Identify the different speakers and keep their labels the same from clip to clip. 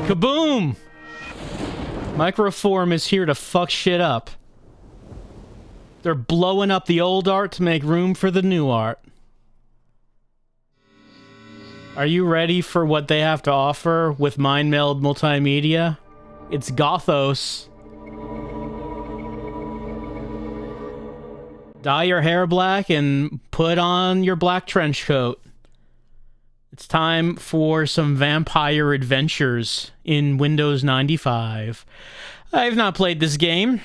Speaker 1: Kaboom! Microform is here to fuck shit up. They're blowing up the old art to make room for the new art. Are you ready for what they have to offer with Mind Meld Multimedia? It's Gothos. Dye your hair black and put on your black trench coat. It's time for some vampire adventures in Windows 95. I've not played this game.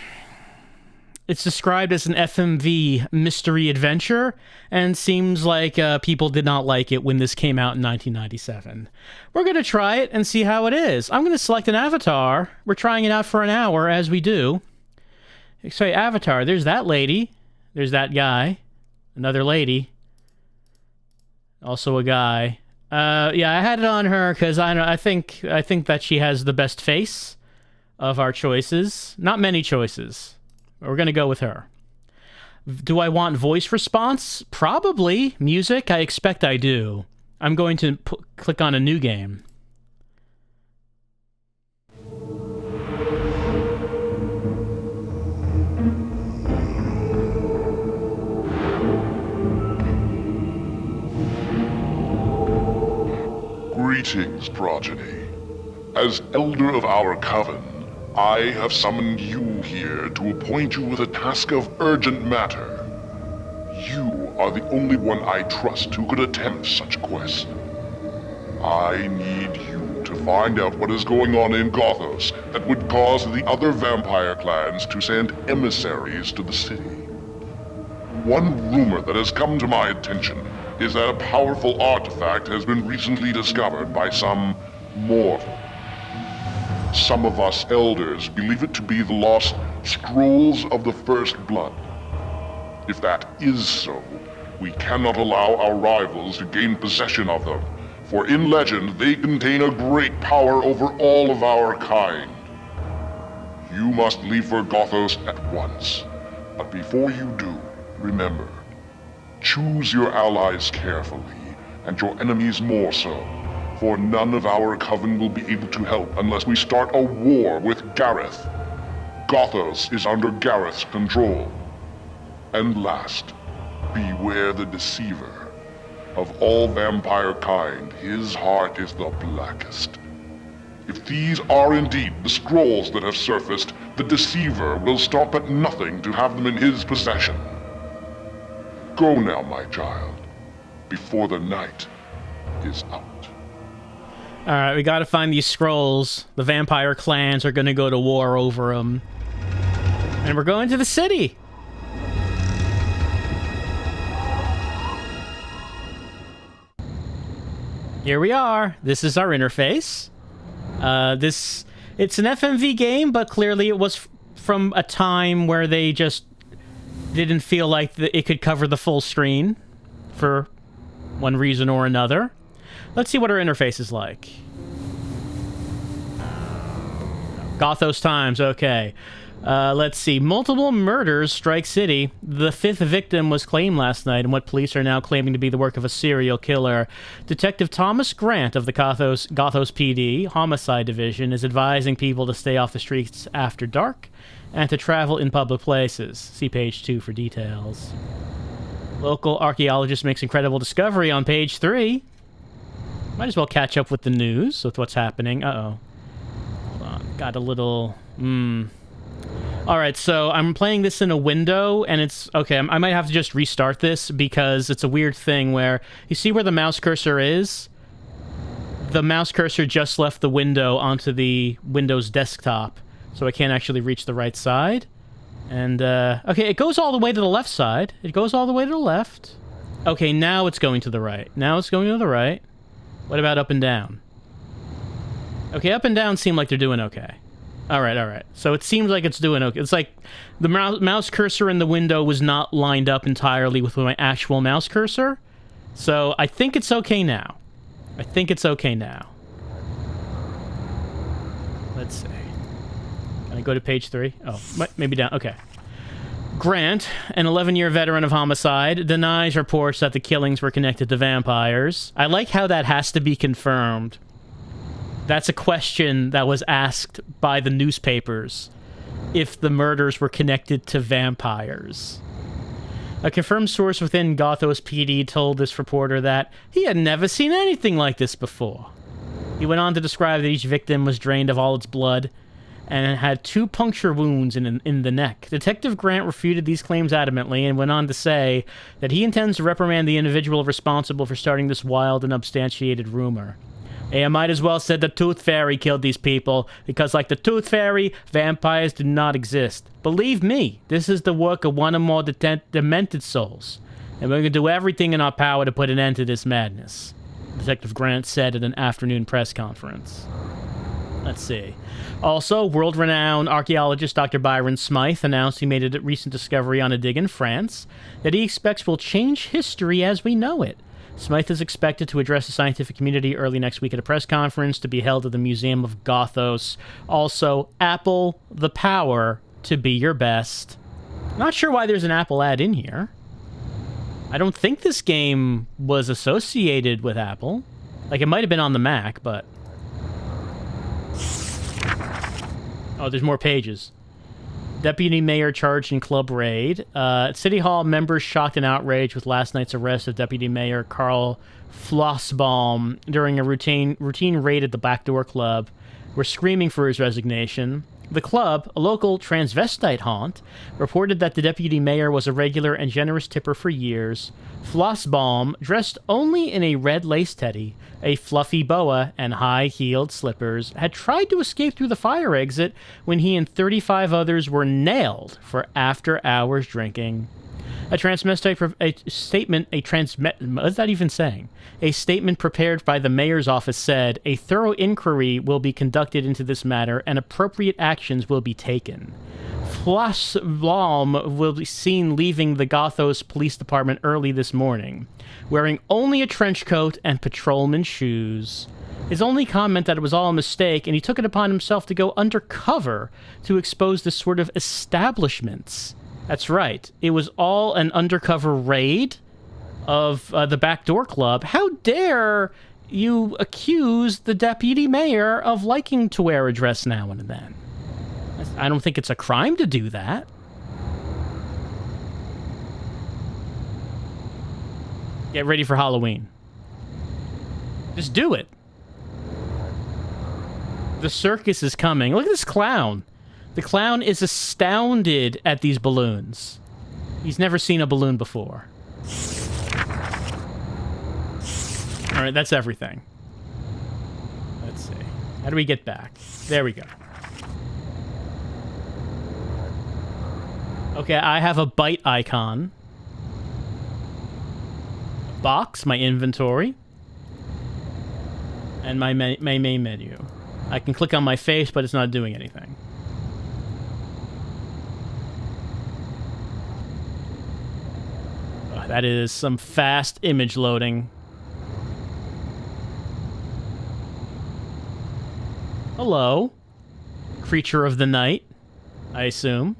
Speaker 1: It's described as an FMV mystery adventure, and seems like people did not like it when this came out in 1997. We're going to try it and see how it is. I'm going to select an avatar. We're trying it out for an hour, as we do. So, avatar, there's that lady. There's that guy. Another lady. Also a guy. Yeah, I had it on her because I think that she has the best face of our choices. Not many choices. We're going to go with her. Do I want voice response? Probably. Music? I expect I do. I'm going to click on a new game.
Speaker 2: Greetings, progeny. As elder of our coven, I have summoned you here to appoint you with a task of urgent matter. You are the only one I trust who could attempt such a quest. I need you to find out what is going on in Gothos that would cause the other vampire clans to send emissaries to the city. One rumor that has come to my attention is that a powerful artifact has been recently discovered by some mortal. Some of us elders believe it to be the lost scrolls of the First Blood. If that is so, we cannot allow our rivals to gain possession of them, for in legend they contain a great power over all of our kind. You must leave for Gothos at once, but before you do, remember, choose your allies carefully, and your enemies more so. For none of our coven will be able to help unless we start a war with Gareth. Gothos is under Gareth's control. And last, beware the deceiver. Of all vampire kind, his heart is the blackest. If these are indeed the scrolls that have surfaced, the deceiver will stop at nothing to have them in his possession. Go now, my child, before the night is out.
Speaker 1: Alright, we gotta find these scrolls. The vampire clans are gonna go to war over them. And we're going to the city! Here we are. This is our interface. It's an FMV game, but clearly it was from a time where they just didn't feel like it could cover the full screen for one reason or another. Let's see what our interface is like. Gothos Times, okay. Let's see. Multiple murders strike city. The 5th victim was claimed last night in what police are now claiming to be the work of a serial killer. Detective Thomas Grant of the Gothos PD Homicide Division is advising people to stay off the streets after dark and to travel in public places. See page 2 for details. Local archaeologist makes incredible discovery on page 3. Might as well catch up with the news, with what's happening. Uh-oh. Hold on. Got a little... Alright, so I'm playing this in a window, and it's... Okay, I might have to just restart this, because it's a weird thing where... You see where the mouse cursor is? The mouse cursor just left the window onto the Windows desktop, so I can't actually reach the right side. And, okay, it goes all the way to the left side. It goes all the way to the left. Okay, now it's going to the right. Now it's going to the right. What about up and down? Okay, up and down seem like they're doing okay. Alright, alright. So it seems like it's doing okay. It's like the mouse cursor in the window was not lined up entirely with my actual mouse cursor. So I think it's okay now. I think it's okay now. Let's see. Can I go to page 3? Oh, maybe down. Okay. Grant, an 11-year veteran of homicide, denies reports that the killings were connected to vampires. I like how that has to be confirmed. That's a question that was asked by the newspapers, if the murders were connected to vampires. A confirmed source within Gothos PD told this reporter that he had never seen anything like this before. He went on to describe that each victim was drained of all its blood and had 2 puncture wounds in the neck. Detective Grant refuted these claims adamantly and went on to say that he intends to reprimand the individual responsible for starting this wild and unsubstantiated rumor. I might as well said the Tooth Fairy killed these people, because like the Tooth Fairy, vampires do not exist. Believe me, this is the work of one or more demented souls, and we're going to do everything in our power to put an end to this madness, Detective Grant said at an afternoon press conference. Let's see. Also, world-renowned archaeologist Dr. Byron Smythe announced he made a recent discovery on a dig in France that he expects will change history as we know it. Smythe is expected to address the scientific community early next week at a press conference to be held at the Museum of Gothos. Also, Apple, the power to be your best. Not sure why there's an Apple ad in here. I don't think this game was associated with Apple. Like, it might have been on the Mac, but... Oh, there's more pages. Deputy mayor charged in club raid. City Hall members shocked and outraged with last night's arrest of Deputy Mayor Karl Flossbaum during a routine raid at the Backdoor Club. Were screaming for his resignation. The club, a local transvestite haunt, reported that the deputy mayor was a regular and generous tipper for years. Flossbaum, dressed only in a red lace teddy, a fluffy boa, and high-heeled slippers, had tried to escape through the fire exit when he and 35 others were nailed for after-hours drinking. A statement prepared by the mayor's office said, a thorough inquiry will be conducted into this matter and appropriate actions will be taken. Flossbaum will be seen leaving the Gothos Police Department early this morning, wearing only a trench coat and patrolman's shoes. His only comment that it was all a mistake, and he took it upon himself to go undercover to expose this sort of establishments. That's right. It was all an undercover raid of the Backdoor Club. How dare you accuse the deputy mayor of liking to wear a dress now and then? I don't think it's a crime to do that. Get ready for Halloween. Just do it. The circus is coming. Look at this clown. The clown is astounded at these balloons. He's never seen a balloon before. Alright, that's everything. Let's see. How do we get back? There we go. Okay, I have a bite icon. Box, my inventory. And my main menu. I can click on my face, but it's not doing anything. Oh, that is some fast image loading. Hello. Creature of the night, I assume.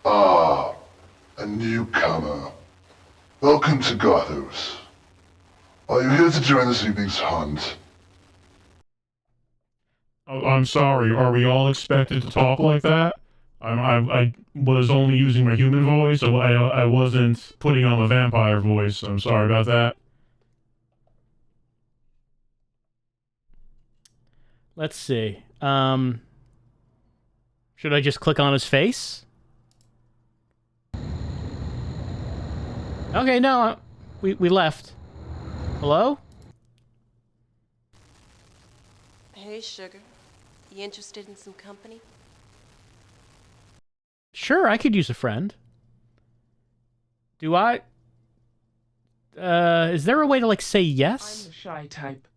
Speaker 2: Ah, a newcomer. Welcome to Gothos. Are you here to join this evening's hunt?
Speaker 3: Oh, I'm sorry, are we all expected to talk like that? I was only using my human voice, so I wasn't putting on the vampire voice. I'm sorry about that.
Speaker 1: Let's see. Should I just click on his face? Okay, no, we left. Hello?
Speaker 4: Hey, Sugar. You interested in some company?
Speaker 1: Sure, I could use a friend. Do I? Is there a way to, like, say yes?
Speaker 5: I'm the shy type.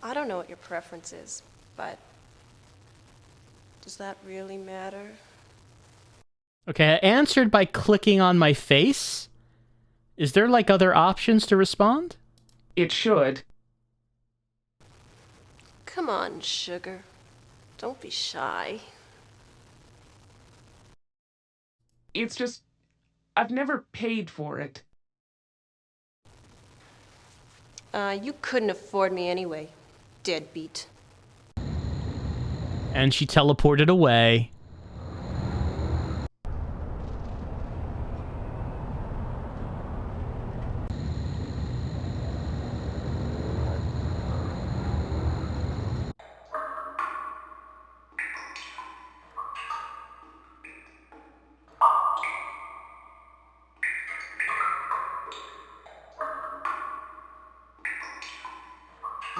Speaker 4: I don't know what your preference is, but does that really matter?
Speaker 1: Okay, I answered by clicking on my face. Is there, like, other options to respond?
Speaker 5: It should.
Speaker 4: Come on, Sugar. Don't be shy.
Speaker 5: It's just, I've never paid for it.
Speaker 4: You couldn't afford me anyway, deadbeat.
Speaker 1: And she teleported away.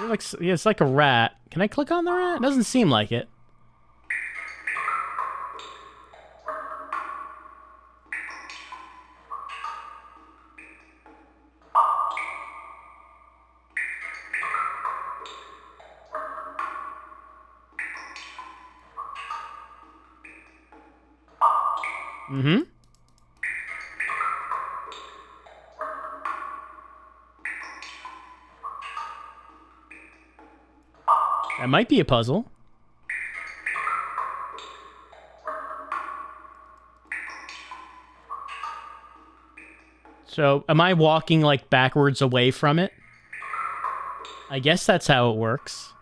Speaker 1: Like, yeah, it's like a rat. Can I click on the rat? It doesn't seem like it. Mm-hmm. That might be a puzzle. So, am I walking, like, backwards away from it? I guess that's how it works.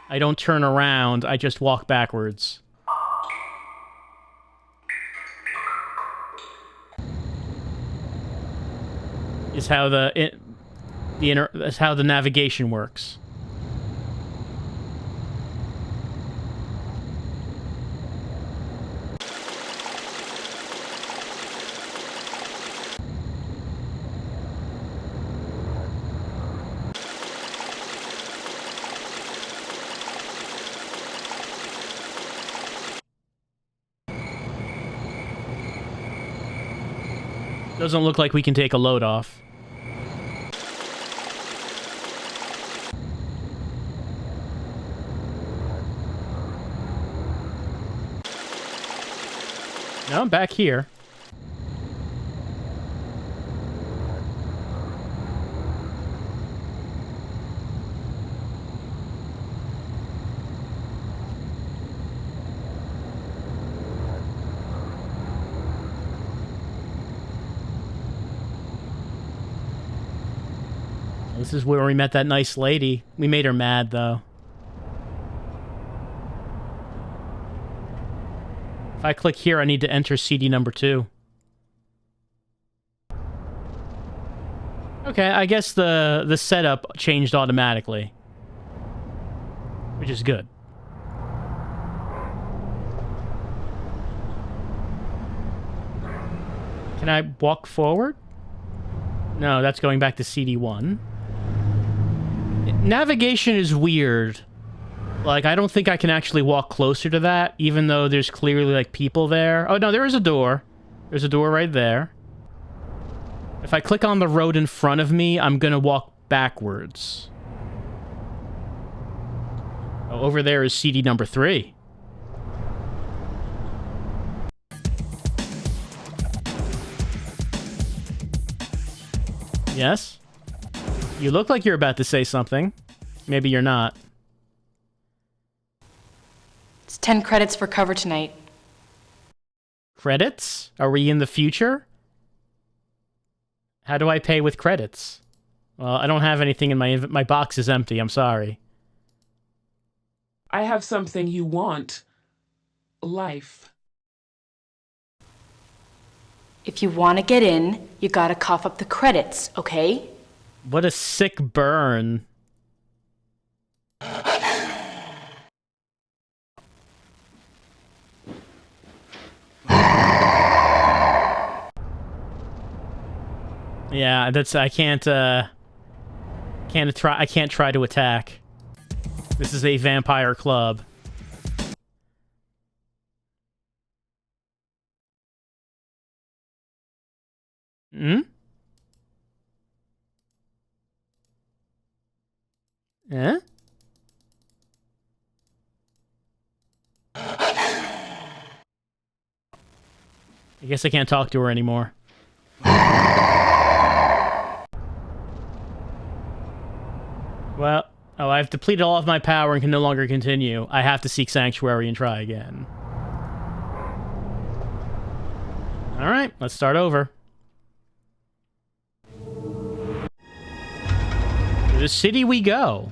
Speaker 1: I don't turn around, I just walk backwards. Is how that's how the navigation works. Doesn't look like we can take a load off. No, I'm back here. This is where we met that nice lady. We made her mad, though. If I click here, I need to enter CD number 2. Okay, I guess the setup changed automatically. Which is good. Can I walk forward? No, that's going back to CD1. Navigation is weird. Like, I don't think I can actually walk closer to that, even though there's clearly, like, people there. Oh, no, there is a door. There's a door right there. If I click on the road in front of me, I'm gonna walk backwards. Oh, over there is CD number 3. Yes? You look like you're about to say something. Maybe you're not.
Speaker 6: It's 10 credits for cover tonight.
Speaker 1: Credits? Are we in the future? How do I pay with credits? Well, I don't have anything in my box is empty. I'm sorry.
Speaker 5: I have something you want. Life.
Speaker 6: If you want to get in, you gotta cough up the credits, okay?
Speaker 1: What a sick burn. Yeah, that's I can't try to attack. This is a vampire club. Hmm? Eh? I guess I can't talk to her anymore. Well, oh, I've depleted all of my power and can no longer continue. I have to seek sanctuary and try again. Alright, let's start over. the city we go.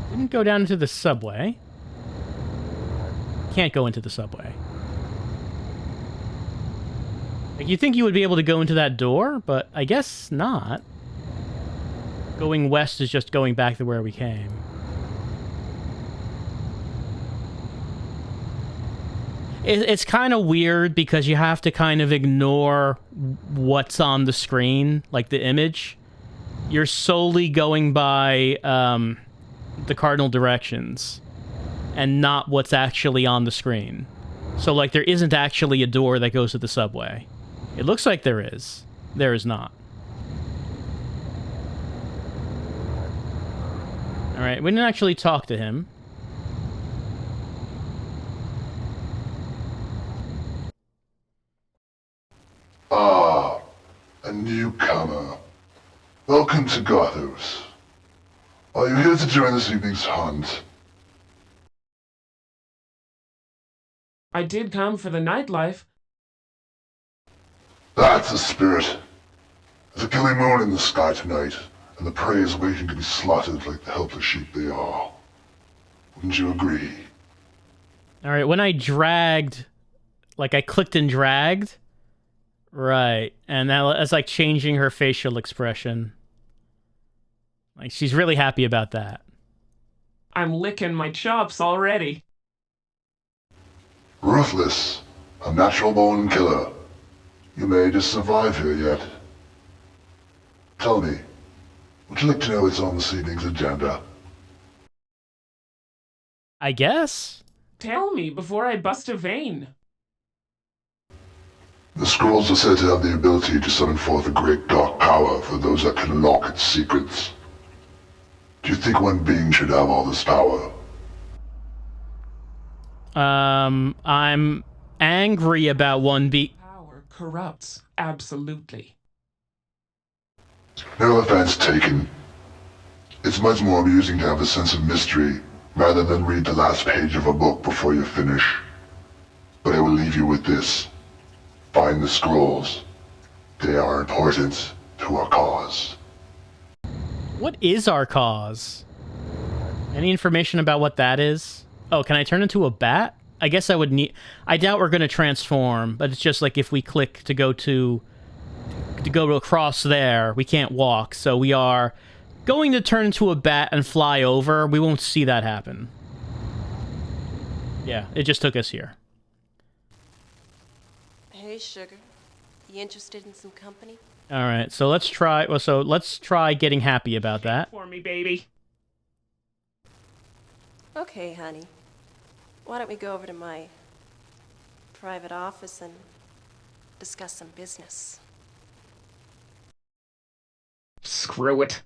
Speaker 1: Didn't go down into the subway. Can't go into the subway. Like, you'd think you would be able to go into that door, but I guess not. Going west is just going back to where we came. It's kind of weird because you have to kind of ignore what's on the screen, like the image. You're solely going by the cardinal directions and not what's actually on the screen. So, like, there isn't actually a door that goes to the subway. It looks like there is. There is not. Alright, we didn't actually talk to him.
Speaker 2: Ah, a newcomer. Welcome to Gothos. Are you here to join this evening's hunt?
Speaker 5: I did come for the nightlife.
Speaker 2: That's the spirit. There's a killing moon in the sky tonight, and the prey is waiting to be slaughtered like the helpless sheep they are. Wouldn't you agree?
Speaker 1: Alright, when I dragged... Like, I clicked and dragged... Right, and that's like changing her facial expression. Like, she's really happy about that.
Speaker 5: I'm licking my chops already.
Speaker 2: Ruthless, a natural-born killer. You may just survive here yet. Tell me, would you like to know what's on this evening's agenda?
Speaker 1: I guess?
Speaker 5: Tell me before I bust a vein.
Speaker 2: The scrolls are said to have the ability to summon forth a great dark power for those that can unlock its secrets. Do you think one being should have all this power?
Speaker 1: I'm angry about one
Speaker 5: Power corrupts, absolutely.
Speaker 2: No offense taken. It's much more amusing to have a sense of mystery, rather than read the last page of a book before you finish. But I will leave you with this. Find the scrolls. They are important to our cause.
Speaker 1: What is our cause? Any information about what that is? Oh, can I turn into a bat? I guess I would need... I doubt we're going to transform, but it's just like if we click to go across there, we can't walk, so we are going to turn into a bat and fly over. We won't see that happen. Yeah, it just took us here.
Speaker 4: Hey, sugar. You interested in some company?
Speaker 1: All right, so let's try. Well, so let's try getting happy about that.
Speaker 5: For me, baby.
Speaker 4: Okay, honey. Why don't we go over to my private office and discuss some business?
Speaker 5: Screw it.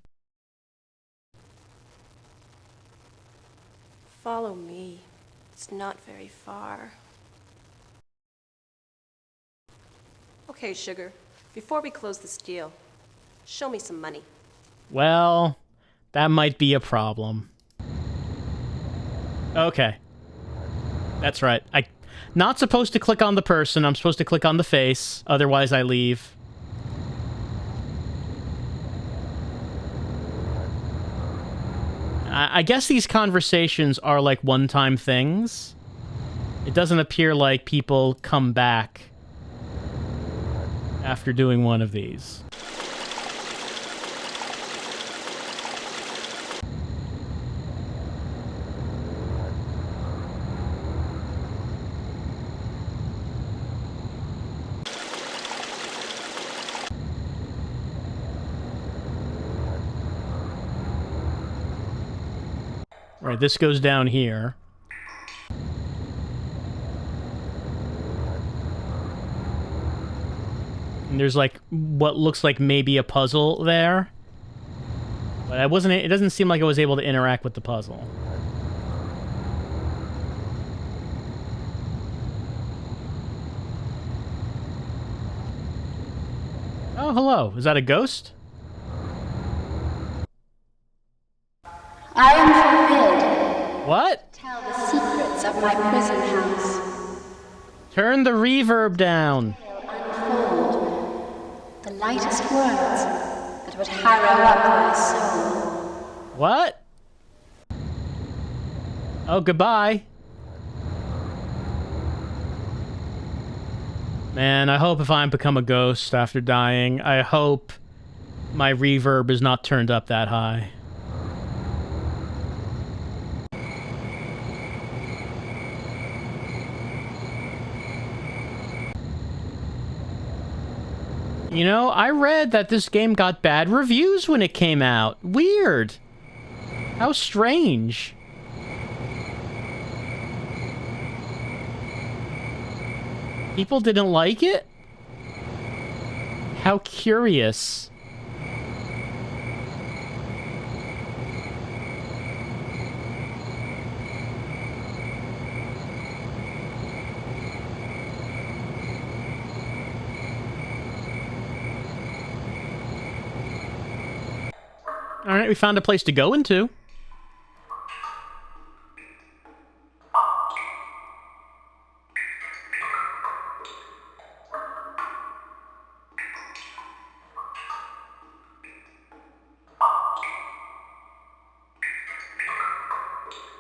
Speaker 4: Follow me. It's not very far. Okay, sugar. Before we close this deal, show me some money.
Speaker 1: Well, that might be a problem. Okay. That's right. I'm not supposed to click on the person. I'm supposed to click on the face. Otherwise, I leave. I guess these conversations are like one-time things. It doesn't appear like people come back after doing one of these. Right, this goes down here. And there's like what looks like maybe a puzzle there. But it doesn't seem like I was able to interact with the puzzle. Oh, hello. Is that a ghost?
Speaker 6: I am forbid.
Speaker 1: What?
Speaker 6: Tell the secrets of my prison house.
Speaker 1: Turn the reverb down.
Speaker 6: Unfold the lightest words that would harrow up my soul.
Speaker 1: What? Oh, goodbye. Man, I hope if I become a ghost after dying, I hope my reverb is not turned up that high. You know, I read that this game got bad reviews when it came out. Weird. How strange. People didn't like it? How curious. Alright, we found a place to go into.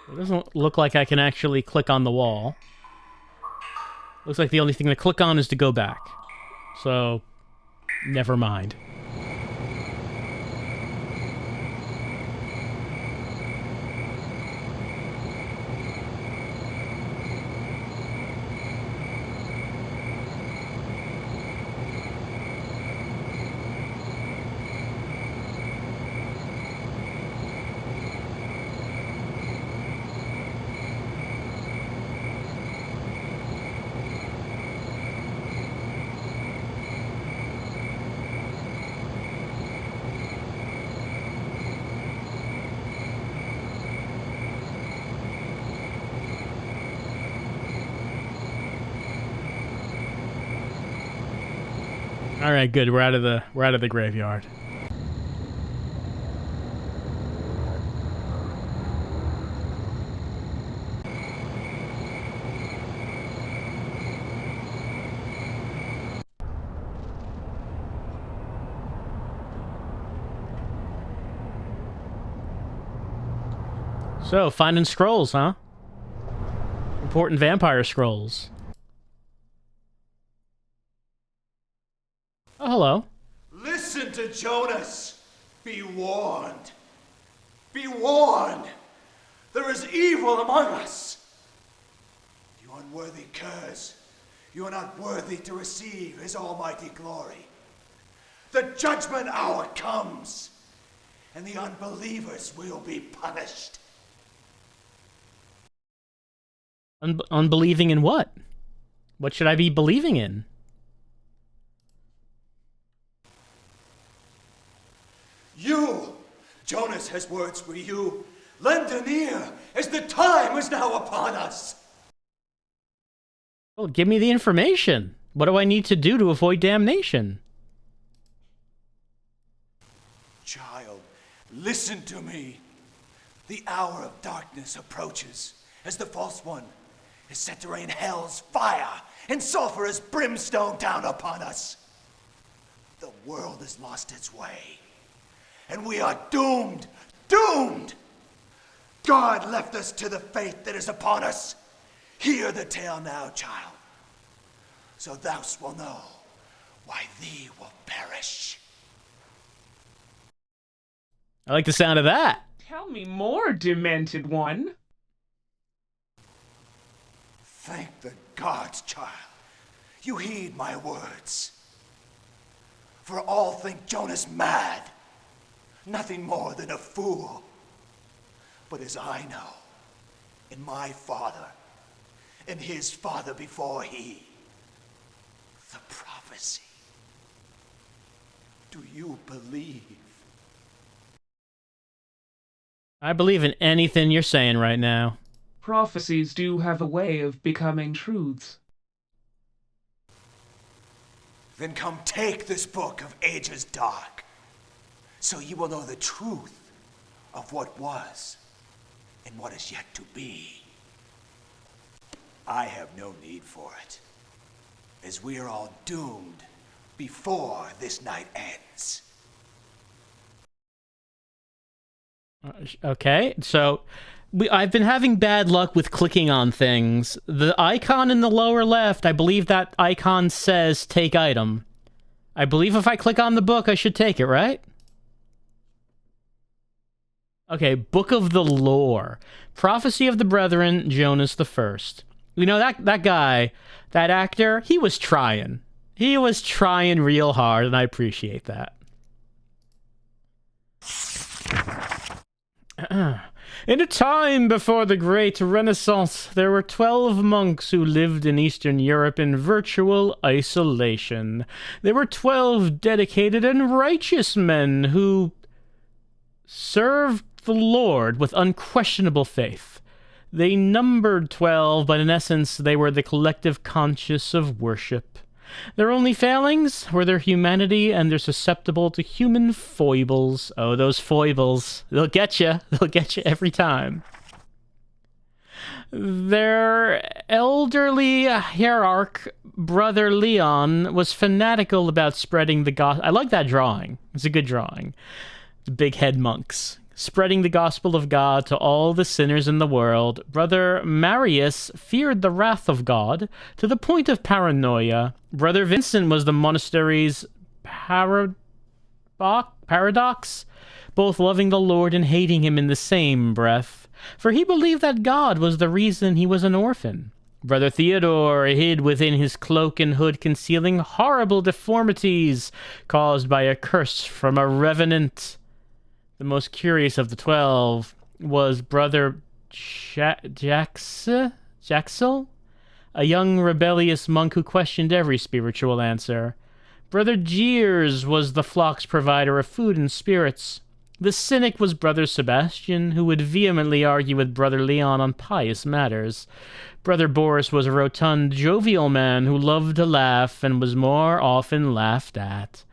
Speaker 1: It doesn't look like I can actually click on the wall. Looks like the only thing to click on is to go back. So, never mind. All right, good. We're out of the graveyard. So, finding scrolls, huh? Important vampire scrolls. Oh, hello.
Speaker 7: Listen to Jonas. Be warned. Be warned. There is evil among us. You unworthy curs. You are not worthy to receive his almighty glory. The judgment hour comes, and the unbelievers will be punished.
Speaker 1: Unbelieving in what? What should I be believing in?
Speaker 7: You, Jonas has words for you. Lend an ear, as the time is now upon us.
Speaker 1: Well, give me the information. What do I need to do to avoid damnation?
Speaker 7: Child, listen to me. The hour of darkness approaches, as the false one is set to rain hell's fire and sulphurous brimstone down upon us. The world has lost its way, and we are doomed, doomed! God left us to the fate that is upon us. Hear the tale now, child, so thou wilt know why thee will perish.
Speaker 1: I like the sound of that.
Speaker 5: Tell me more, demented one.
Speaker 7: Thank the gods, child. You heed my words. For all think Jonas mad. Nothing more than a fool. But as I know, in my father, and his father before he, the prophecy. Do you believe?
Speaker 1: I believe in anything you're saying right now.
Speaker 5: Prophecies do have a way of becoming truths.
Speaker 7: Then come take this book of ages dark, so you will know the truth of what was in what is yet to be. I have no need for it, as we are all doomed before this night ends.
Speaker 1: Okay, so I've been having bad luck with clicking on things. The icon in the lower left, I believe that icon says take item. I believe if I click on the book, I should take it, right? Okay, Book of the Lore. Prophecy of the Brethren, Jonas the First. You know, that guy, that actor, he was trying. He was trying real hard, and I appreciate that. In a time before the Great Renaissance, there were 12 monks who lived in Eastern Europe in virtual isolation. They were 12 dedicated and righteous men who served the Lord with unquestionable faith. They numbered 12, but in essence, they were the collective conscience of worship. Their only failings were their humanity and their susceptible to human foibles. Oh, those foibles. They'll get you. They'll get you every time. Their elderly hierarch, Brother Leon, was fanatical about spreading the gospel. I like that drawing. It's a good drawing. The big head monks. Spreading the gospel of God to all the sinners in the world. Brother Marius feared the wrath of God to the point of paranoia. Brother Vincent was the monastery's paradox, both loving the Lord and hating him in the same breath, for he believed that God was the reason he was an orphan. Brother Theodore hid within his cloak and hood, concealing horrible deformities caused by a curse from a revenant. The most curious of the 12 was Brother Jaxel, a young rebellious monk who questioned every spiritual answer. Brother Jeers was the flock's provider of food and spirits. The cynic was Brother Sebastian, who would vehemently argue with Brother Leon on pious matters. Brother Boris was a rotund, jovial man who loved to laugh and was more often laughed at.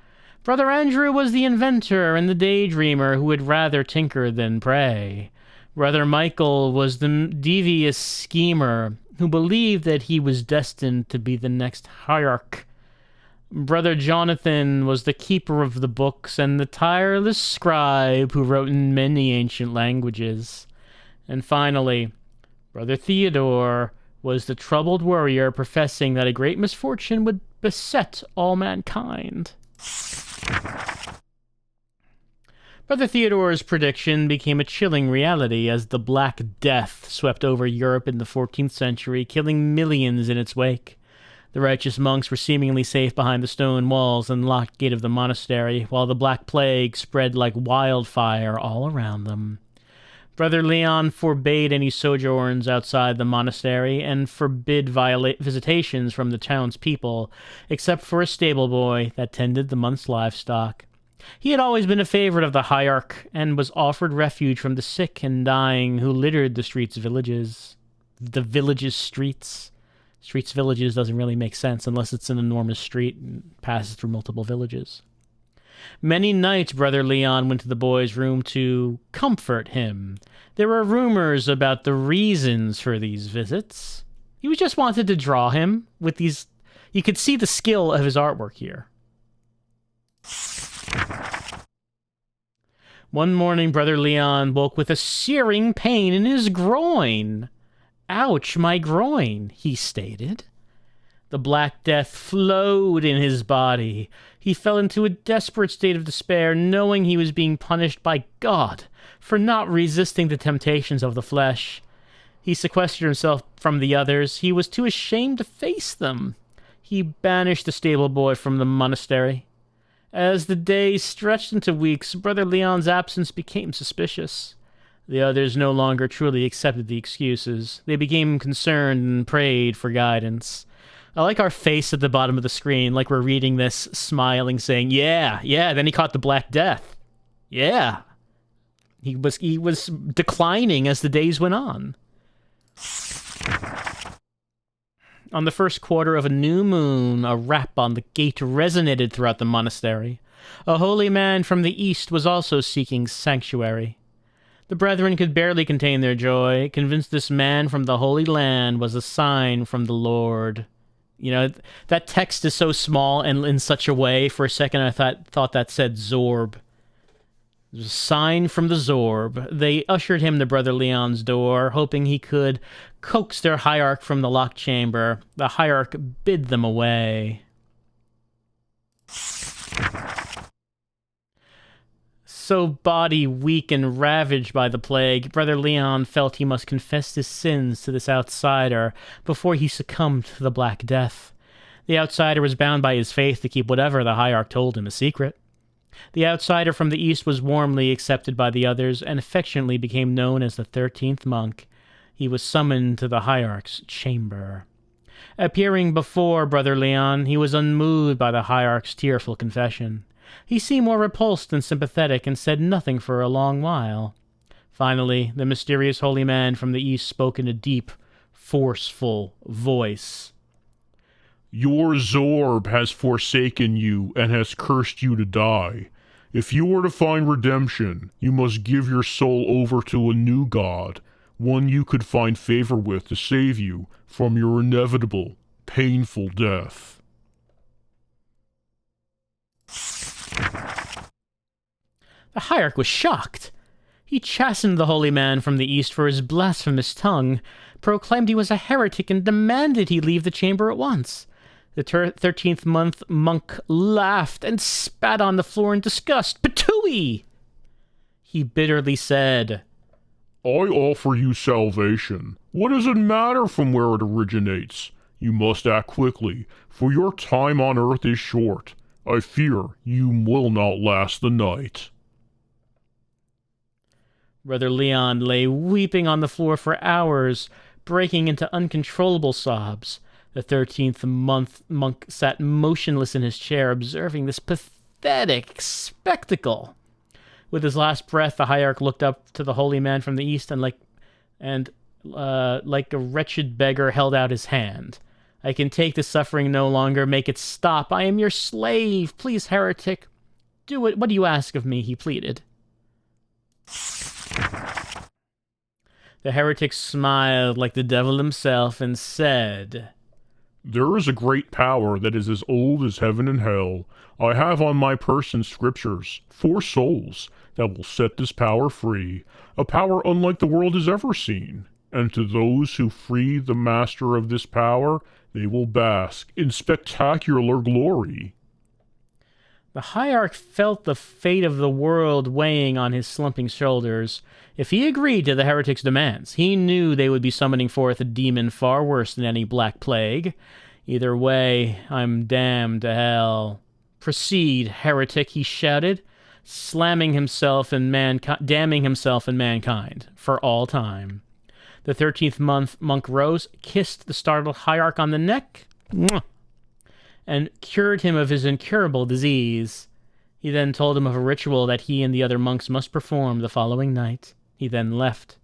Speaker 1: Brother Andrew was the inventor and the daydreamer who would rather tinker than pray. Brother Michael was the devious schemer who believed that he was destined to be the next hierarch. Brother Jonathan was the keeper of the books and the tireless scribe who wrote in many ancient languages. And finally, Brother Theodore was the troubled warrior professing that a great misfortune would beset all mankind. Brother Theodore's prediction became a chilling reality as the Black Death swept over Europe in the 14th century, killing millions in its wake. The righteous monks were seemingly safe behind the stone walls and locked gate of the monastery, while the Black Plague spread like wildfire all around them. Brother Leon forbade any sojourns outside the monastery and forbid visitations from the townspeople, except for a stable boy that tended the month's livestock. He had always been a favorite of the hierarch and was offered refuge from the sick and dying who littered the villages. Streets, villages doesn't really make sense unless it's an enormous street and passes through multiple villages. Many nights Brother Leon went to the boy's room to comfort him. There were rumors about the reasons for these visits. He just wanted to draw him with these. You could see the skill of his artwork here. One morning, Brother Leon woke with a searing pain in his groin. "Ouch, my groin," he stated. The Black Death flowed in his body. He fell into a desperate state of despair, knowing he was being punished by God for not resisting the temptations of the flesh. He sequestered himself from the others. He was too ashamed to face them. He banished the stable boy from the monastery. As the days stretched into weeks, Brother Leon's absence became suspicious. The others no longer truly accepted the excuses. They became concerned and prayed for guidance. I like our face at the bottom of the screen, like we're reading this, smiling, saying, yeah, then he caught the Black Death. Yeah. He was declining as the days went on. On the first quarter of a new moon, a rap on the gate resonated throughout the monastery. A holy man from the east was also seeking sanctuary. The brethren could barely contain their joy, convinced this man from the Holy Land was a sign from the Lord. You know, that text is so small and in such a way, for a second I thought that said Zorb. It was a sign from the Zorb. They ushered him to Brother Leon's door, hoping he could coax their hierarch from the locked chamber. The hierarch bid them away. So body weak and ravaged by the plague, Brother Leon felt he must confess his sins to this outsider before he succumbed to the Black Death. The outsider was bound by his faith to keep whatever the hierarch told him a secret. The outsider from the east was warmly accepted by the others and affectionately became known as the 13th monk. He was summoned to the hierarch's chamber. Appearing before Brother Leon, he was unmoved by the hierarch's tearful confession. He seemed more repulsed than sympathetic and said nothing for a long while. Finally, the mysterious holy man from the east spoke in a deep, forceful voice.
Speaker 3: Your Zorb has forsaken you and has cursed you to die. If you are to find redemption, you must give your soul over to a new god, one you could find favor with to save you from your inevitable, painful death.
Speaker 1: The hierarch was shocked. He chastened the holy man from the east for his blasphemous tongue, proclaimed he was a heretic, and demanded he leave the chamber at once. The 13th monk laughed and spat on the floor in disgust. Patooey! He bitterly said,
Speaker 3: I offer you salvation. What does it matter from where it originates? You must act quickly, for your time on earth is short. I fear you will not last the night.
Speaker 1: Brother Leon lay weeping on the floor for hours, breaking into uncontrollable sobs. The 13th monk sat motionless in his chair, observing this pathetic spectacle. With his last breath, the hierarch looked up to the holy man from the east and like a wretched beggar, held out his hand. I can take the suffering no longer. Make it stop. I am your slave. Please, heretic, do it. What do you ask of me? He pleaded. The heretic smiled like the devil himself and said,
Speaker 3: There is a great power that is as old as heaven and hell. I have on my person scriptures, 4 souls, that will set this power free, a power unlike the world has ever seen. And to those who free the master of this power, they will bask in spectacular glory.
Speaker 1: The hierarch felt the fate of the world weighing on his slumping shoulders. If he agreed to the heretic's demands, he knew they would be summoning forth a demon far worse than any black plague. Either way, I'm damned to hell. Proceed, heretic, he shouted, damning himself and mankind for all time. The 13th monk rose, kissed the startled hierarch on the neck, and cured him of his incurable disease. He then told him of a ritual that he and the other monks must perform the following night. He then left.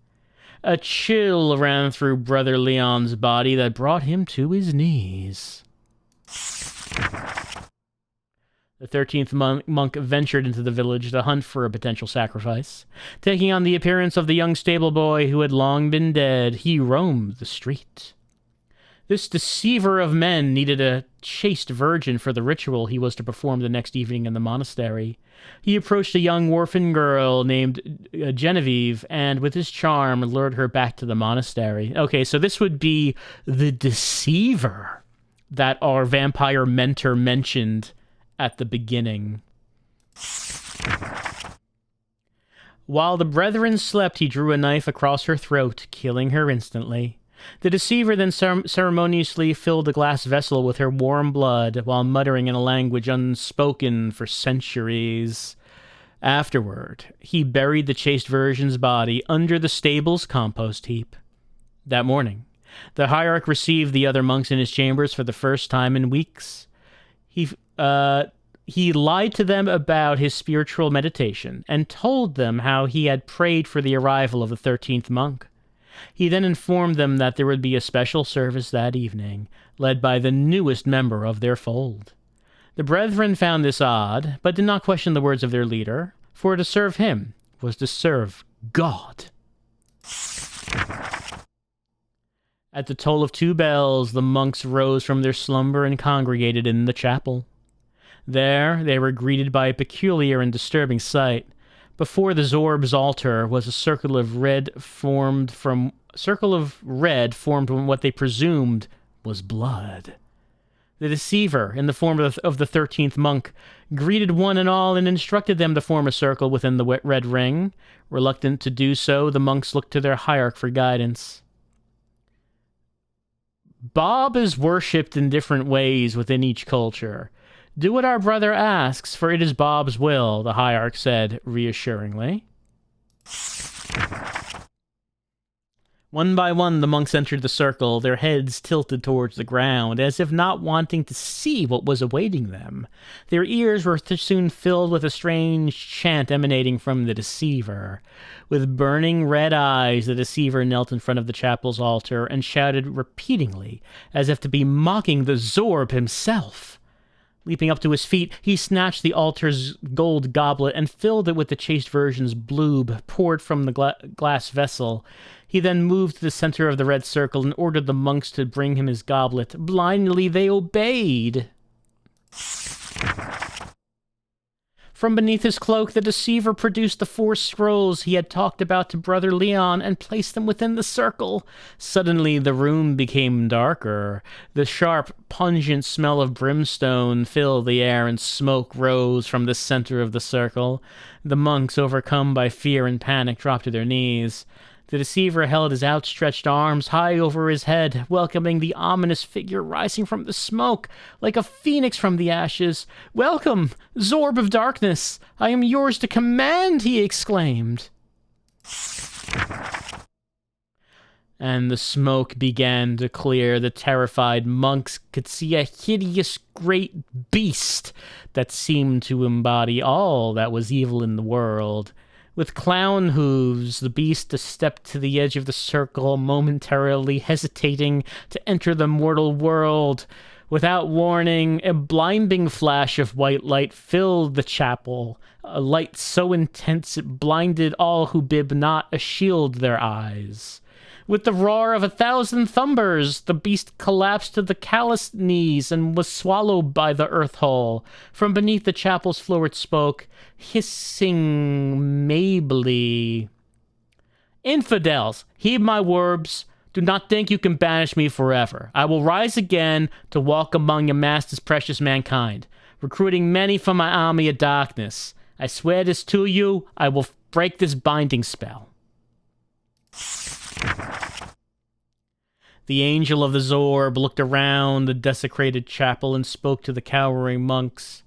Speaker 1: A chill ran through Brother Leon's body that brought him to his knees. The 13th monk ventured into the village to hunt for a potential sacrifice. Taking on the appearance of the young stable boy who had long been dead, he roamed the street. This deceiver of men needed a chaste virgin for the ritual he was to perform the next evening in the monastery. He approached a young orphan girl named Genevieve, and with his charm lured her back to the monastery. Okay, so this would be the deceiver that our vampire mentor mentioned at the beginning. While the brethren slept, he drew a knife across her throat, killing her instantly. The deceiver then ceremoniously filled a glass vessel with her warm blood, while muttering in a language unspoken for centuries. Afterward, he buried the chaste virgin's body under the stable's compost heap. That morning, the hierarch received the other monks in his chambers for the first time in weeks. He lied to them about his spiritual meditation and told them how he had prayed for the arrival of the 13th monk. He then informed them that there would be a special service that evening, led by the newest member of their fold. The brethren found this odd, but did not question the words of their leader, for to serve him was to serve God. At the toll of 2 bells, the monks rose from their slumber and congregated in the chapel. There, they were greeted by a peculiar and disturbing sight. Before the Zorb's altar was a circle of red formed from what they presumed was blood. The deceiver, in the form of the 13th monk, greeted one and all and instructed them to form a circle within the red ring. Reluctant to do so, the monks looked to their hierarch for guidance. Bob is worshipped in different ways within each culture. Do what our brother asks, for it is Bob's will, the hierarch said reassuringly. One by one, the monks entered the circle, their heads tilted towards the ground, as if not wanting to see what was awaiting them. Their ears were soon filled with a strange chant emanating from the deceiver. With burning red eyes, the deceiver knelt in front of the chapel's altar and shouted repeatedly, as if to be mocking the Zorb himself. Leaping up to his feet, he snatched the altar's gold goblet and filled it with the chaste virgin's bloob poured from the glass vessel. He then moved to the center of the red circle and ordered the monks to bring him his goblet. Blindly, they obeyed. From beneath his cloak, the deceiver produced the 4 scrolls he had talked about to Brother Leon and placed them within the circle. Suddenly, the room became darker. The sharp, pungent smell of brimstone filled the air and smoke rose from the center of the circle. The monks, overcome by fear and panic, dropped to their knees. The deceiver held his outstretched arms high over his head, welcoming the ominous figure rising from the smoke, like a phoenix from the ashes. "Welcome, Zorb of Darkness! I am yours to command!" he exclaimed. And the smoke began to clear. The terrified monks could see a hideous great beast that seemed to embody all that was evil in the world. With clown hooves, the beast stepped to the edge of the circle, momentarily hesitating to enter the mortal world. Without warning, a blinding flash of white light filled the chapel, a light so intense it blinded all who bid not a shield their eyes. With the roar of 1,000 thunders, the beast collapsed to the calloused knees and was swallowed by the earth hole. From beneath the chapel's floor it spoke, hissing mably. "Infidels, heed my words. Do not think you can banish me forever. I will rise again to walk among your master's precious mankind, recruiting many from my army of darkness. I swear this to you, I will break this binding spell." The angel of the Zorb looked around the desecrated chapel and spoke to the cowering monks.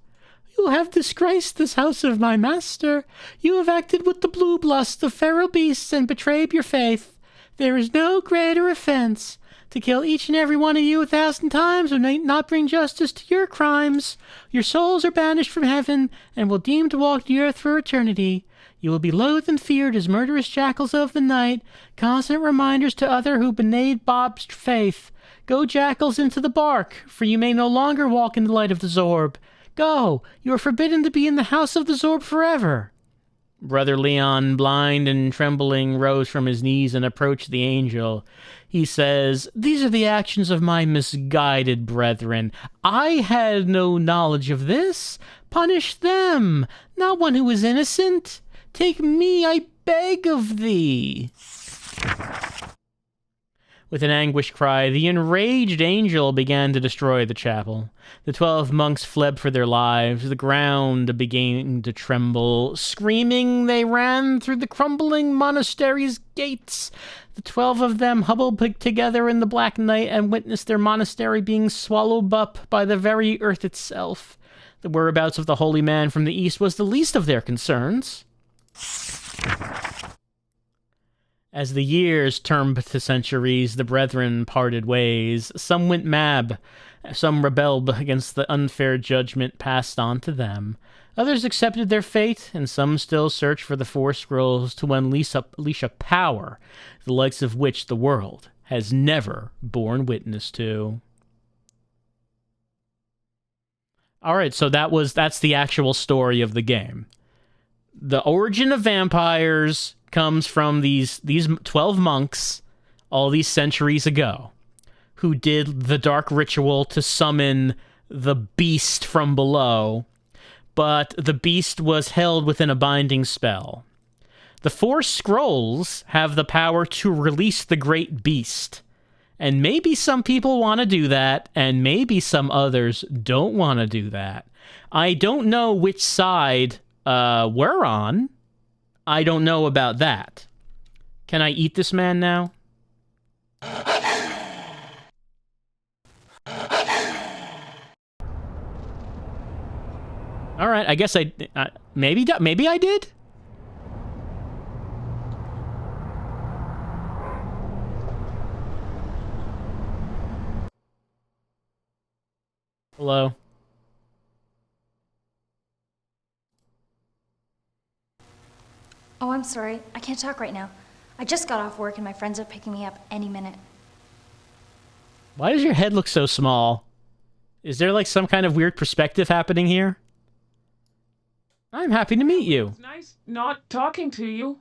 Speaker 1: "You have disgraced this house of my master. You have acted with the blue lust of feral beasts and betrayed your faith. There is no greater offense. To kill each and every one of you 1,000 times would not bring justice to your crimes. Your souls are banished from heaven and will deem to walk the earth for eternity. You will be loathed and feared as murderous jackals of the night, constant reminders to other who betrayed Bob's faith. Go, jackals, into the bark, for you may no longer walk in the light of the Zorb. Go, you are forbidden to be in the house of the Zorb forever." Brother Leon, blind and trembling, rose from his knees and approached the angel. He says, "These are the actions of my misguided brethren. I had no knowledge of this. Punish them, not one who is innocent. Take me, I beg of thee." With an anguished cry, the enraged angel began to destroy the chapel. The 12 monks fled for their lives. The ground began to tremble. Screaming, they ran through the crumbling monastery's gates. The 12 of them huddled together in the black night and witnessed their monastery being swallowed up by the very earth itself. The whereabouts of the holy man from the east was the least of their concerns. As the years turned to centuries, the brethren parted ways. Some went mad, some rebelled against the unfair judgment passed on to them. Others accepted their fate, and some still searched for the 4 scrolls to unleash a power, the likes of which the world has never borne witness to. All right, so that's the actual story of the game. The origin of vampires, comes from these 12 monks all these centuries ago who did the dark ritual to summon the beast from below, but the beast was held within a binding spell. The 4 scrolls have the power to release the great beast. And maybe some people want to do that, and maybe some others don't want to do that. I don't know which side we're on. I don't know about that. Can I eat this man now? All right, I guess maybe I did. Hello.
Speaker 6: Oh, I'm sorry. I can't talk right now. I just got off work and my friends are picking me up any minute.
Speaker 1: Why does your head look so small? Is there like some kind of weird perspective happening here? I'm happy to meet you.
Speaker 5: It's nice not talking to you.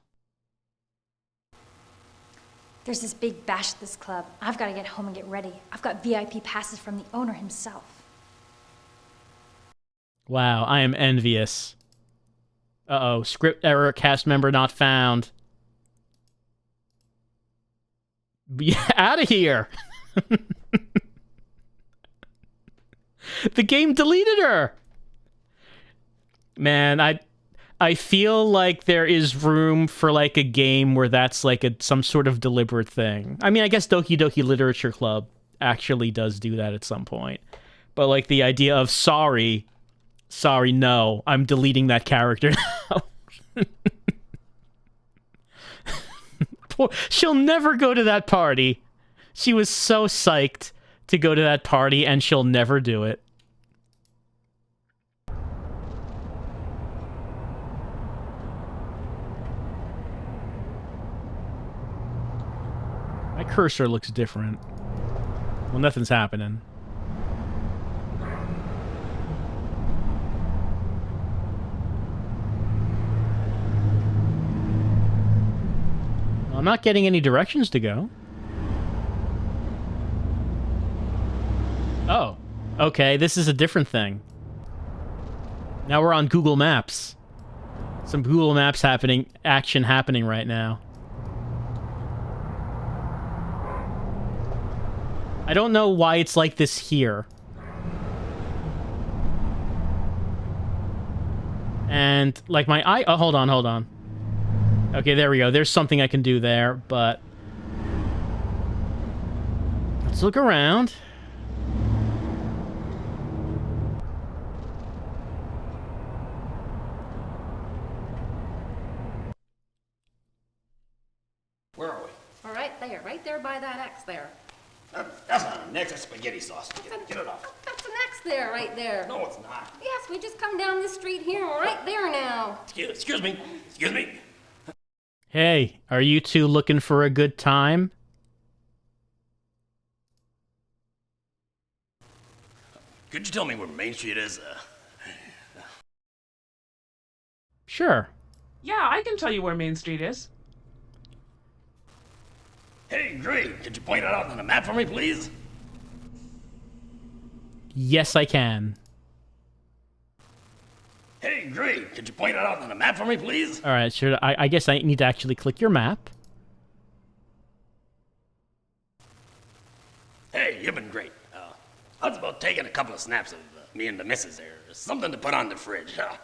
Speaker 6: There's this big bash at this club. I've got to get home and get ready. I've got VIP passes from the owner himself.
Speaker 1: Wow, I am envious. Uh-oh, script error, cast member not found. Out of here! The game deleted her! Man, I feel like there is room for like a game where that's like some sort of deliberate thing. I mean, I guess Doki Doki Literature Club actually does do that at some point. But like the idea of sorry, no, I'm deleting that character now. She'll never go to that party. She was so psyched to go to that party, and she'll never do it. My cursor looks different. Well, nothing's happening. I'm not getting any directions to go. Oh, okay, this is a different thing. Now we're on Google Maps. Some Google Maps action happening right now. I don't know why it's like this here. And like my eye, oh, hold on. Okay, there we go. There's something I can do there, but let's look around.
Speaker 8: Where are we?
Speaker 9: All right there by that X there.
Speaker 8: That's not an X, that's spaghetti sauce. Get it off.
Speaker 9: That's an X there, right there.
Speaker 8: No, it's not.
Speaker 9: Yes, we just come down this street here, we're right there now.
Speaker 8: Excuse me.
Speaker 1: Hey, are you two looking for a good time?
Speaker 8: Could you tell me where Main Street is?
Speaker 1: Sure.
Speaker 5: Yeah, I can tell you where Main Street is.
Speaker 8: Hey, great. Could you point it out on the map for me, please?
Speaker 1: Yes, I can.
Speaker 8: Hey, great. Could you point it out on the map for me, please?
Speaker 1: All right, sure. I guess I need to actually click your map.
Speaker 8: Hey, you've been great. How's about taking a couple of snaps of me and the missus there? Something to put on the fridge, huh?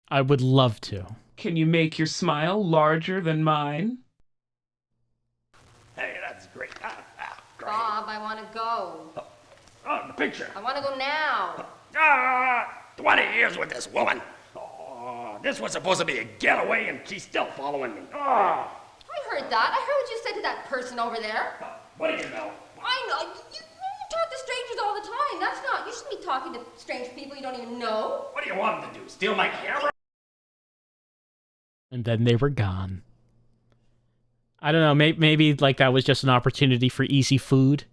Speaker 1: I would love to.
Speaker 5: Can you make your smile larger than mine?
Speaker 8: Hey, that's great. Great.
Speaker 9: Bob, I want to go.
Speaker 8: Oh, the picture.
Speaker 9: I want to go now.
Speaker 8: 20 years with this woman. Oh, this was supposed to be a getaway, and she's still following me. Oh,
Speaker 9: I heard that. I heard what you said to that person over there.
Speaker 8: what do you know?
Speaker 9: I know. You talk to strangers all the time. That's not... You shouldn't be talking to strange people you don't even know.
Speaker 8: What do you want them to do? Steal my camera?
Speaker 1: And then they were gone. I don't know, maybe like that was just an opportunity for easy food.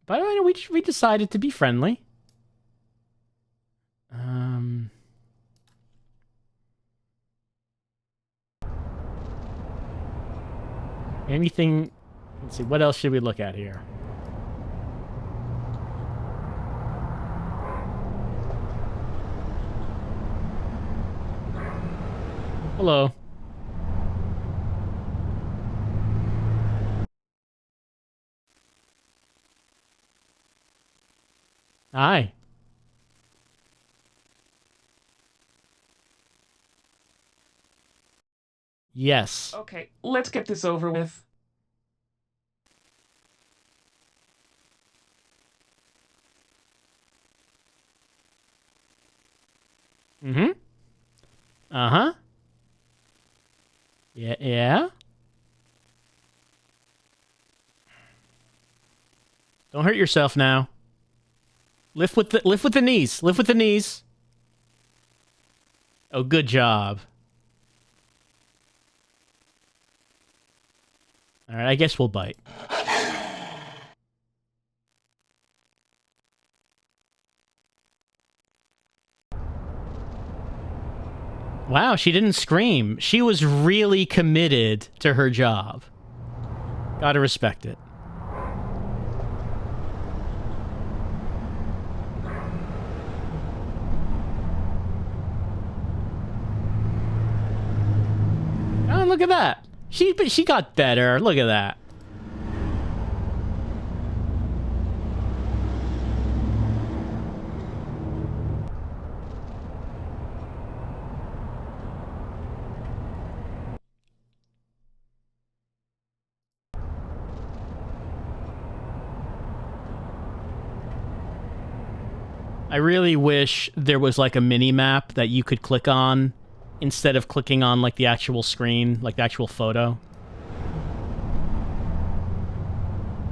Speaker 1: But I mean, we decided to be friendly. Anything... Let's see, what else should we look at here? Hello. Hi. Yes.
Speaker 5: Okay, let's get this over with.
Speaker 1: Mm-hmm. Uh-huh. Yeah, yeah. Don't hurt yourself now. Lift with the knees. Lift with the knees. Oh, good job. All right, I guess we'll bite. Wow, she didn't scream. She was really committed to her job. Gotta respect it. Oh, look at that. She got better. Look at that. I really wish there was like a mini map that you could click on instead of clicking on like the actual screen, like the actual photo.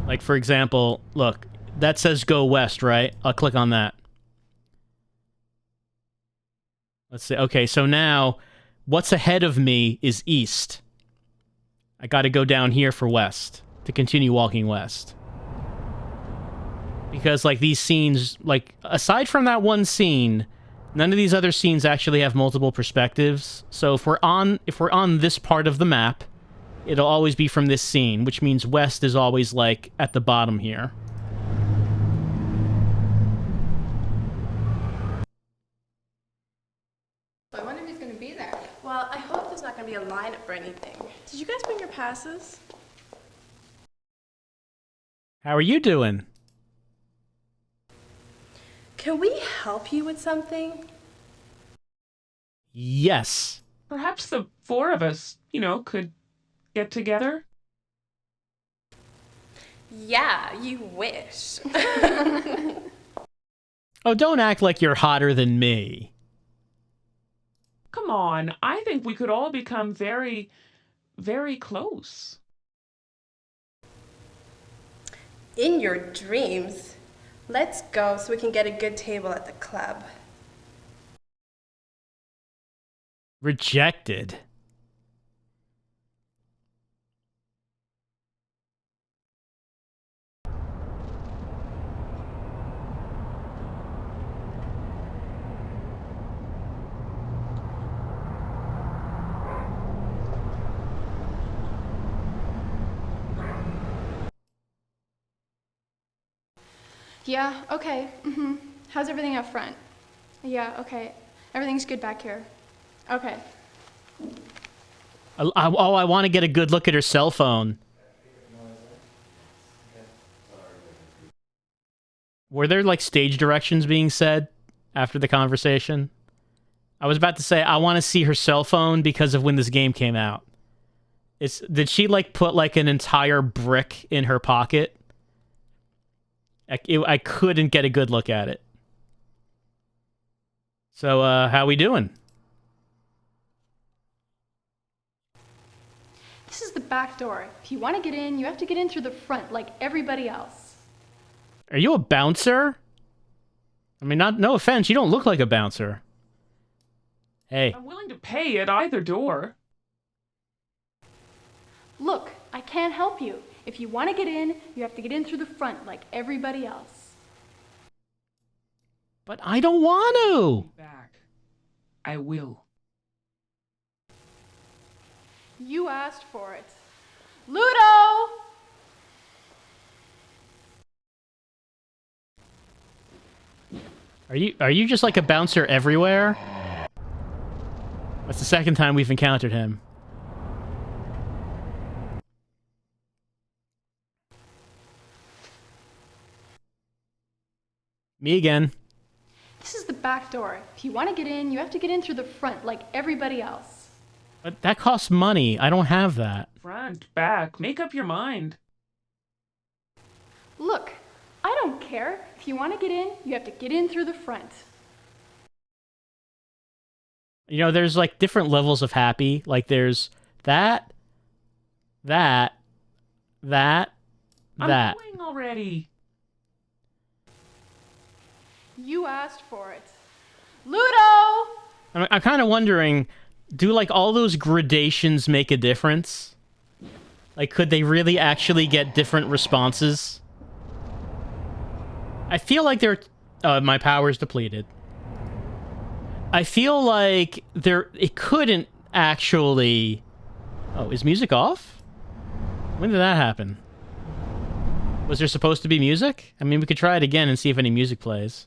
Speaker 1: Like for example, look, that says go west, right? I'll click on that. Let's see. Okay, so now what's ahead of me is east. I got to go down here for west to continue walking west. Because, like, these scenes, like, aside from that one scene, none of these other scenes actually have multiple perspectives. So if we're on this part of the map, it'll always be from this scene, which means west is always, like, at the bottom here.
Speaker 9: I wonder if he's gonna be there.
Speaker 4: Well, I hope there's not going to be a lineup or anything. Did you guys bring your passes?
Speaker 1: How are you doing?
Speaker 4: Can we help you with something?
Speaker 1: Yes.
Speaker 5: Perhaps the four of us, could get together?
Speaker 4: Yeah, you wish.
Speaker 1: Oh, don't act like you're hotter than me.
Speaker 5: Come on, I think we could all become very, very close.
Speaker 4: In your dreams. Let's go so we can get a good table at the club.
Speaker 1: Rejected.
Speaker 9: Yeah, okay. How's everything up front? Yeah, okay. Everything's good back here. Okay.
Speaker 1: I want to get a good look at her cell phone. Were there, like, stage directions being said after the conversation? I was about to say, I want to see her cell phone because of when this game came out. Did she, like, put, like, an entire brick in her pocket? I couldn't get a good look at it. So, how we doing?
Speaker 9: This is the back door. If you want to get in, you have to get in through the front like everybody else.
Speaker 1: Are you a bouncer? I mean, no offense, you don't look like a bouncer. Hey.
Speaker 5: I'm willing to pay at either door.
Speaker 9: Look, I can't help you. If you want to get in, you have to get in through the front like everybody else.
Speaker 1: But I don't want to.
Speaker 5: Back. I will.
Speaker 9: You asked for it. Ludo!
Speaker 1: Are you just like a bouncer everywhere? That's the second time we've encountered him. Me again.
Speaker 9: This is the back door. If you want to get in, you have to get in through the front like everybody else.
Speaker 1: But that costs money. I don't have that.
Speaker 5: Front, back, make up your mind.
Speaker 9: Look, I don't care. If you want to get in, you have to get in through the front.
Speaker 1: You know, there's like different levels of happy. Like there's that.
Speaker 5: I'm going already.
Speaker 9: You asked for it. Ludo!
Speaker 1: I'm kind of wondering, do like all those gradations make a difference? Like, could they really actually get different responses? I feel like they're... my power's depleted. I feel like it couldn't actually... Oh, is music off? When did that happen? Was there supposed to be music? I mean, we could try it again and see if any music plays.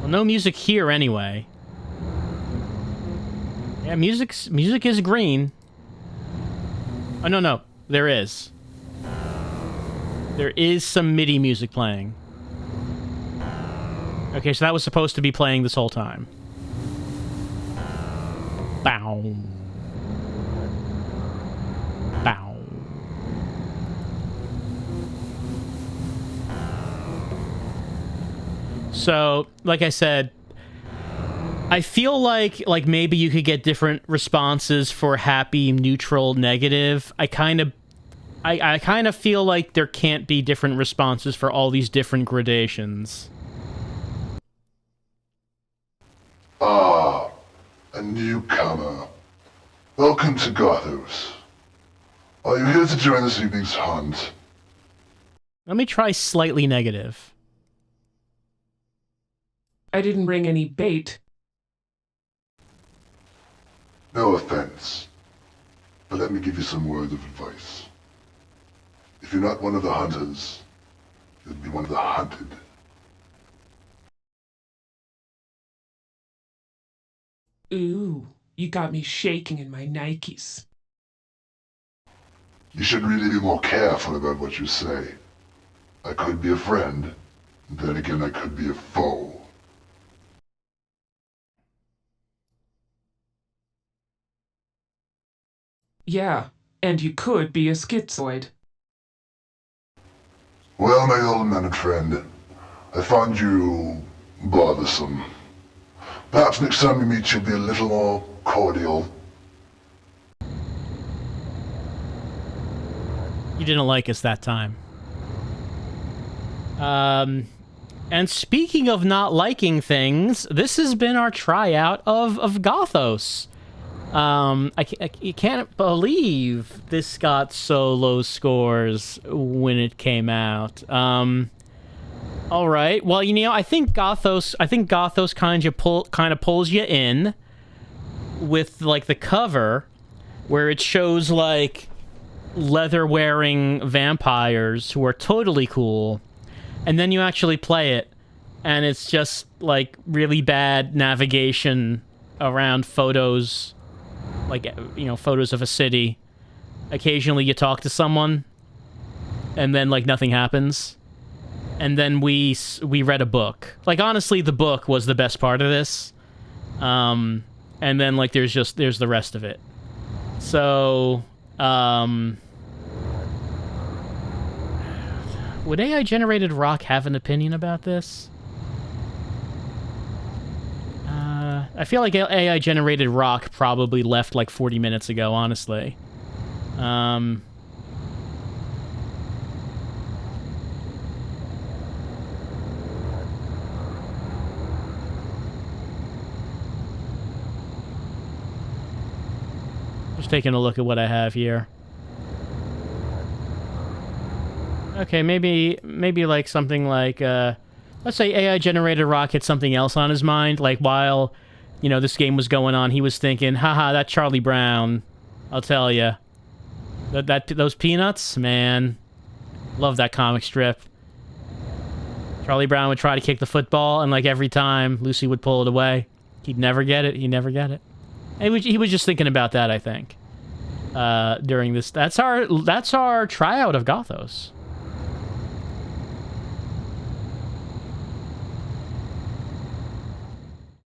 Speaker 1: Well, no music here anyway. Yeah, music is green. Oh, no. There is. There is some MIDI music playing. Okay, so that was supposed to be playing this whole time. Bow. Bow. So, like I said, I feel like maybe you could get different responses for happy, neutral, negative. I kind of feel like there can't be different responses for all these different gradations.
Speaker 2: Ah, a newcomer. Welcome to Gothos. Are you here to join this evening's hunt?
Speaker 1: Let me try slightly negative.
Speaker 5: I didn't bring any bait.
Speaker 2: No offense, but let me give you some words of advice. If you're not one of the hunters, you'll be one of the hunted.
Speaker 5: Ooh, you got me shaking in my Nikes.
Speaker 2: You should really be more careful about what you say. I could be a friend, and then again I could be a foe.
Speaker 5: Yeah, and you could be a schizoid.
Speaker 2: Well, my old-mannered friend, I found you bothersome. Perhaps next time we meet you'll be a little more cordial.
Speaker 1: You didn't like us that time. And speaking of not liking things, this has been our tryout of Gothos. I can't believe this got so low scores when it came out. All right. Well, you know, I think Gothos kind of pulls you in with like the cover where it shows like leather-wearing vampires who are totally cool, and then you actually play it, and it's just like really bad navigation around photos. Like, you know, photos of a city. Occasionally you talk to someone, and then, like, nothing happens. And then we read a book. Like, honestly, the book was the best part of this. And then, like, there's the rest of it. So, would AI-generated rock have an opinion about this? I feel like AI-generated rock probably left like 40 minutes ago, honestly. Just taking a look at what I have here. Okay, maybe like something like, let's say AI-generated Rock had something else on his mind, like while, you know, this game was going on, he was thinking, haha, that Charlie Brown, I'll tell ya. Those peanuts, man. Love that comic strip. Charlie Brown would try to kick the football, and like every time, Lucy would pull it away. He'd never get it. He'd never get it. He was just thinking about that, I think. During this, that's our tryout of Gothos.